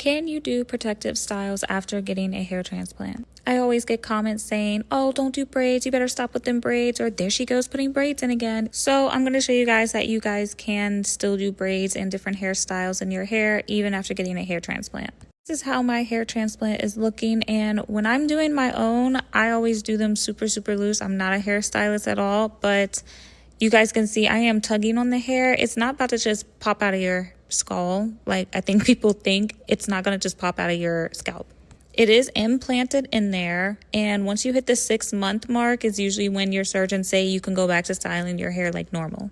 Can you do protective styles after getting a hair transplant? I always get comments saying, oh, don't do braids, you better stop with them braids, or there she goes putting braids in again. So I'm going to show you guys that you guys can still do braids and different hairstyles in your hair even after getting a hair transplant. This is how my hair transplant is looking, and when I'm doing my own, I always do them super loose. I'm not a hairstylist at all, but you guys can see I am tugging on the hair. It's not about to just pop out of your skull like I think people think. It's not going to just pop out of your scalp. It is implanted in there, and once you hit the 6-month mark is usually when your surgeons say you can go back to styling your hair like normal.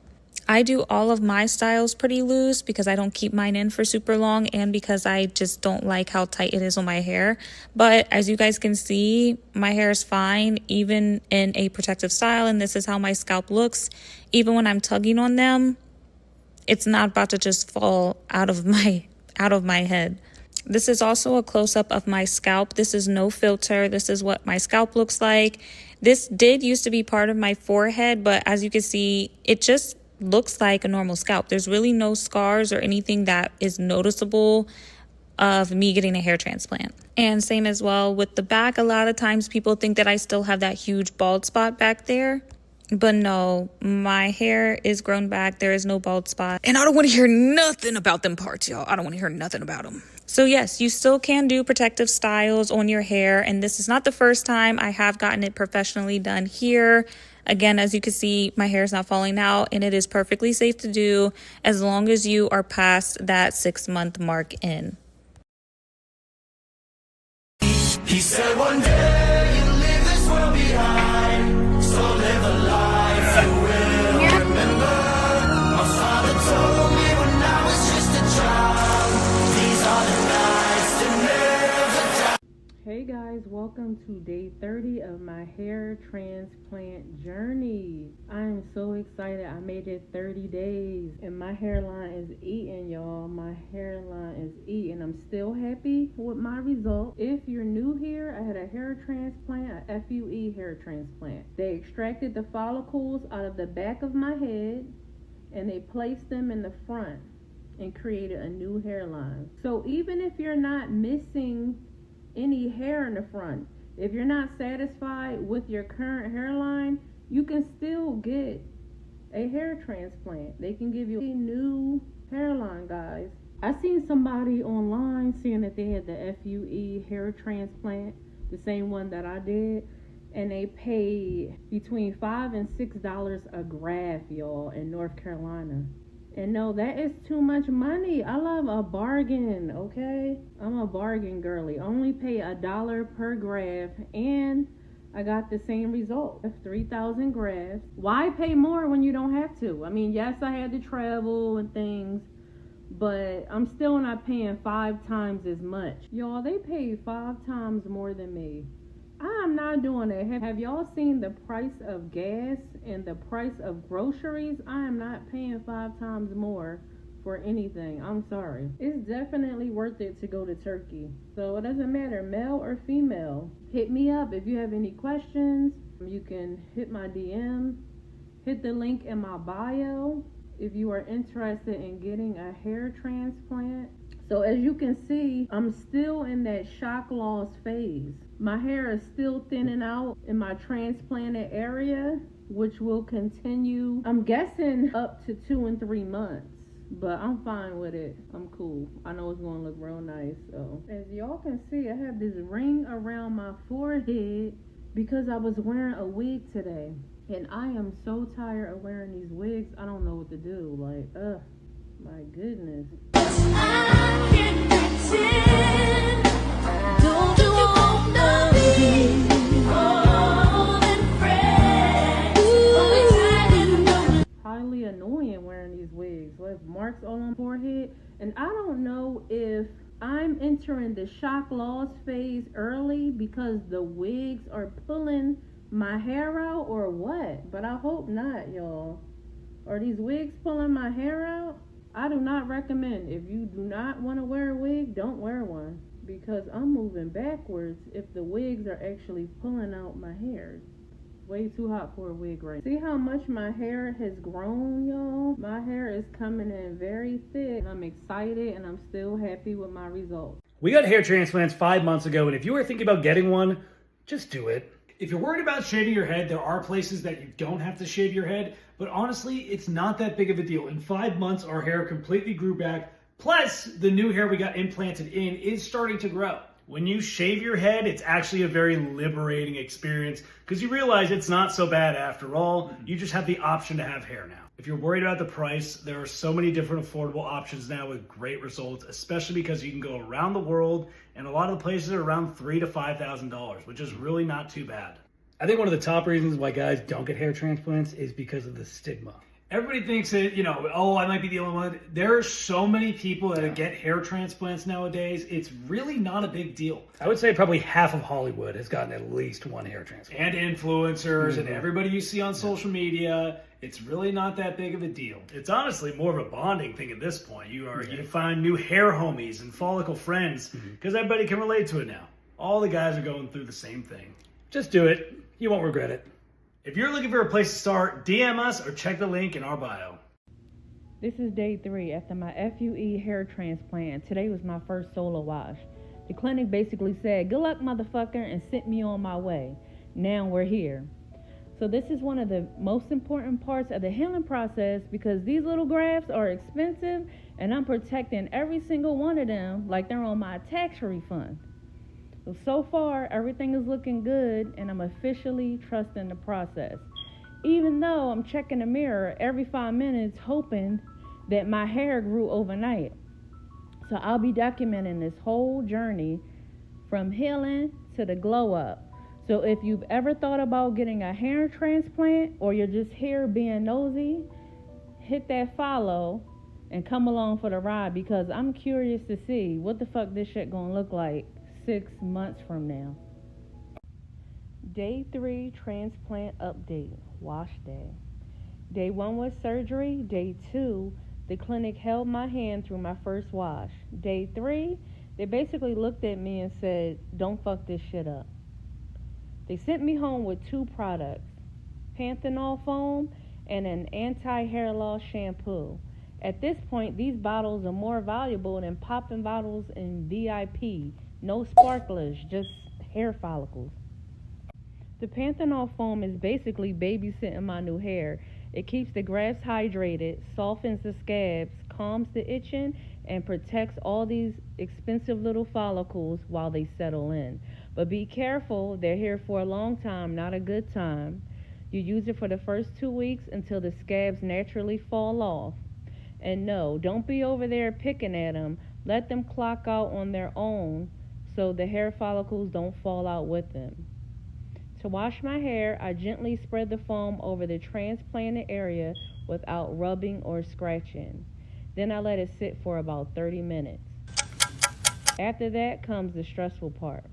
I do all of my styles pretty loose because I don't keep mine in for super long and because I just don't like how tight it is on my hair. But as you guys can see, my hair is fine even in a protective style, and this is how my scalp looks. Even when I'm tugging on them, it's not about to just fall out of my head. This is also a close-up of my scalp. This is no filter. This is what my scalp looks like. This did used to be part of my forehead, but as you can see, it just looks like a normal scalp. There's really no scars or anything that is noticeable of me getting a hair transplant. And same as well with the back. A lot of times people think that I still have that huge bald spot back there. But no, my hair is grown back. There is no bald spot. And I don't want to hear nothing about them parts, y'all. I don't want to hear nothing about them. So yes, you still can do protective styles on your hair. And this is not the first time. I have gotten it professionally done here. Again, as you can see, my hair is not falling out, and it is perfectly safe to do as long as you are past that 6-month mark in. He said one day you'll leave this world behind, so live a life you will remember. My father told me when I was just a child, these are the nights that never die. Hey guys, welcome to day 30 of my hair transplant journey. I am so excited. I made it 30 days and my hairline is eating, y'all. My hairline is eating. I'm still happy with my result. If you're new here, I had a hair transplant, a FUE hair transplant. They extracted the follicles out of the back of my head and they placed them in the front and created a new hairline. So even if you're not missing any hair in the front, if you're not satisfied with your current hairline, you can still get a hair transplant. They can give you a new hairline, guys. I seen somebody online saying that they had the FUE hair transplant, the same one that I did, and they paid between $5 and $6 a graft, y'all, in North Carolina. And no, that is too much money. I love a bargain, okay? I'm a bargain girly. Only pay $1 per graft, and I got the same result. 3,000 grafts. Why pay more when you don't have to? I mean, yes, I had to travel and things, but I'm still not paying 5 times as much. Y'all, they paid 5 times more than me. I'm not doing it. Have y'all seen the price of gas and the price of groceries? I am not paying 5 times more for anything. I'm sorry. It's definitely worth it to go to Turkey. So it doesn't matter, male or female. Hit me up if you have any questions. You can hit my DM. Hit the link in my bio if you are interested in getting a hair transplant. So as you can see, I'm still in that shock loss phase. My hair is still thinning out in my transplanted area, which will continue, I'm guessing, up to 2 and 3 months. But I'm fine with it. I'm cool. I know it's gonna look real nice. So as y'all can see, I have this ring around my forehead because I was wearing a wig today. And I am so tired of wearing these wigs. I don't know what to do. Like, my goodness. I can't pretend. Don't you wanna be more than friends? Highly annoying wearing these wigs. Left marks all on my forehead. And I don't know if I'm entering the shock loss phase early because the wigs are pulling my hair out or what. But I hope not, y'all. Are these wigs pulling my hair out? I do not recommend. If you do not want to wear a wig, don't wear one, because I'm moving backwards if the wigs are actually pulling out my hair. Way too hot for a wig right now. See how much my hair has grown, y'all? My hair is coming in very thick. I'm excited and I'm still happy with my result. We got hair transplants 5 months ago, and if you were thinking about getting one, just do it. If you're worried about shaving your head, there are places that you don't have to shave your head, but honestly, it's not that big of a deal. In 5 months, our hair completely grew back, plus the new hair we got implanted in is starting to grow. When you shave your head, it's actually a very liberating experience because you realize it's not so bad after all. You just have the option to have hair now. If you're worried about the price, there are so many different affordable options now with great results, especially because you can go around the world, and a lot of the places are around $3,000 to $5,000, which is really not too bad. I think one of the top reasons why guys don't get hair transplants is because of the stigma. Everybody thinks that, oh, I might be the only one. There are so many people that get hair transplants nowadays. It's really not a big deal. I would say probably half of Hollywood has gotten at least one hair transplant. And influencers and everybody you see on social media. It's really not that big of a deal. It's honestly more of a bonding thing at this point. You find new hair homies and follicle friends because everybody can relate to it now. All the guys are going through the same thing. Just do it. You won't regret it. If you're looking for a place to start, DM us or check the link in our bio. This is day 3 after my FUE hair transplant. Today was my first solo wash. The clinic basically said, good luck, motherfucker, and sent me on my way. Now we're here. So this is one of the most important parts of the healing process because these little grafts are expensive and I'm protecting every single one of them like they're on my tax refund. So far, everything is looking good, and I'm officially trusting the process. Even though I'm checking the mirror every 5 minutes, hoping that my hair grew overnight. So I'll be documenting this whole journey from healing to the glow up. So if you've ever thought about getting a hair transplant, or you're just here being nosy, hit that follow and come along for the ride because I'm curious to see what the fuck this shit gonna look like 6 months from now. Day 3 transplant update, wash day. Day 1 was surgery. Day 2, the clinic held my hand through my first wash. Day 3, they basically looked at me and said, don't fuck this shit up. They sent me home with 2 products, panthenol foam and an anti-hair loss shampoo. At this point, these bottles are more valuable than popping bottles in VIP. No sparklers, just hair follicles. The panthenol foam is basically babysitting my new hair. It keeps the grafts hydrated, softens the scabs, calms the itching, and protects all these expensive little follicles while they settle in. But be careful, they're here for a long time, not a good time. You use it for the first 2 weeks until the scabs naturally fall off. And no, don't be over there picking at them. Let them clock out on their own so the hair follicles don't fall out with them. To wash my hair, I gently spread the foam over the transplanted area without rubbing or scratching. Then I let it sit for about 30 minutes. After that comes the stressful part.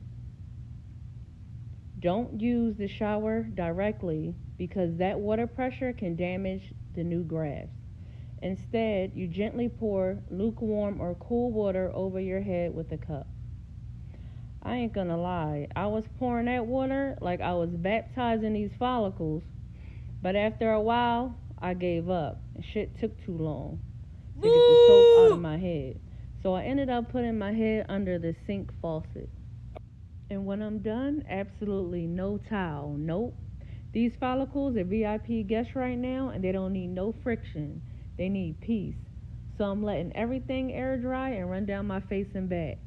Don't use the shower directly because that water pressure can damage the new grafts. Instead, you gently pour lukewarm or cool water over your head with a cup. I ain't gonna lie, I was pouring that water like I was baptizing these follicles, but after a while, I gave up. Shit took too long to get the soap out of my head. So I ended up putting my head under the sink faucet. And when I'm done, absolutely no towel, nope. These follicles are VIP guests right now, and they don't need no friction. They need peace. So I'm letting everything air dry and run down my face and back.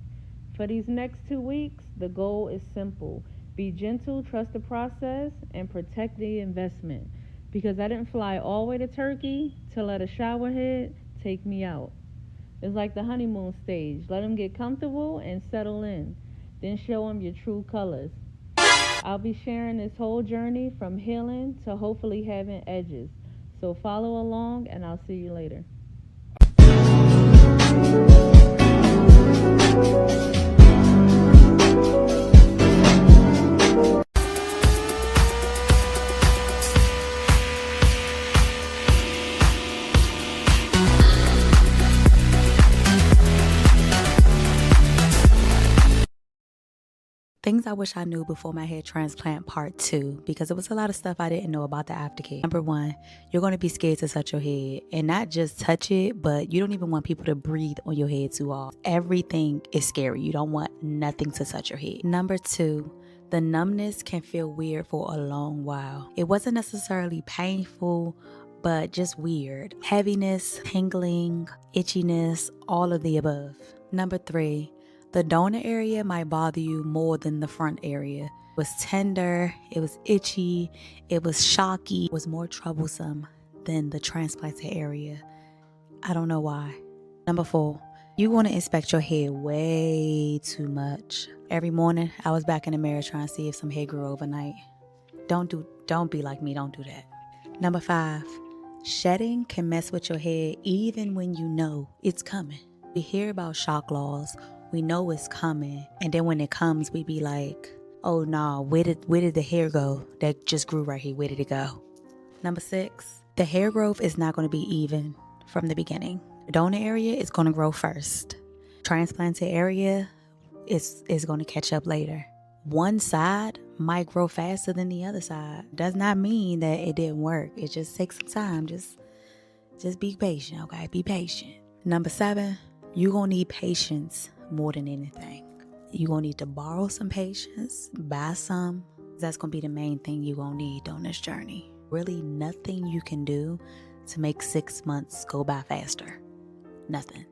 For these next 2 weeks, the goal is simple. Be gentle, trust the process, and protect the investment. Because I didn't fly all the way to Turkey to let a shower head take me out. It's like the honeymoon stage. Let them get comfortable and settle in. Then show them your true colors. I'll be sharing this whole journey from healing to hopefully having edges. So follow along, and I'll see you later. Things I wish I knew before my hair transplant part 2, because there was a lot of stuff I didn't know about the aftercare. Number 1, you're going to be scared to touch your head, and not just touch it, but you don't even want people to breathe on your head too often. Everything is scary. You don't want nothing to touch your head. Number 2, the numbness can feel weird for a long while. It wasn't necessarily painful, but just weird. Heaviness, tingling, itchiness, all of the above. Number 3, the donor area might bother you more than the front area. It was tender, it was itchy, it was shocky, it was more troublesome than the transplanted area. I don't know why. Number 4, you want to inspect your head way too much. Every morning, I was back in the mirror trying to see if some hair grew overnight. Don't be like me, don't do that. Number 5, shedding can mess with your hair even when you know it's coming. We hear about shock loss. We know it's coming, and then when it comes, we be like, oh no, where did the hair go that just grew right here? Where did it go? Number 6, the hair growth is not going to be even from the beginning. The donor area is going to grow first. Transplanted area is going to catch up later. One side might grow faster than the other side. Does not mean that it didn't work. It just takes some time. Just be patient, okay? Be patient. Number 7, you're going to need patience more than anything. You're going to need to borrow some patience, buy some. That's going to be the main thing you're going to need on this journey. Really nothing you can do to make 6 months go by faster. Nothing.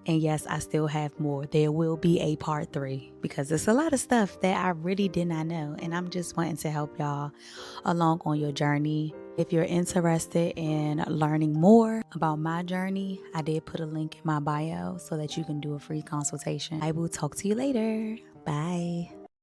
And yes, I still have more. There will be a part 3 because it's a lot of stuff that I really did not know. And I'm just wanting to help y'all along on your journey. If you're interested in learning more about my journey, I did put a link in my bio so that you can do a free consultation. I will talk to you later. Bye.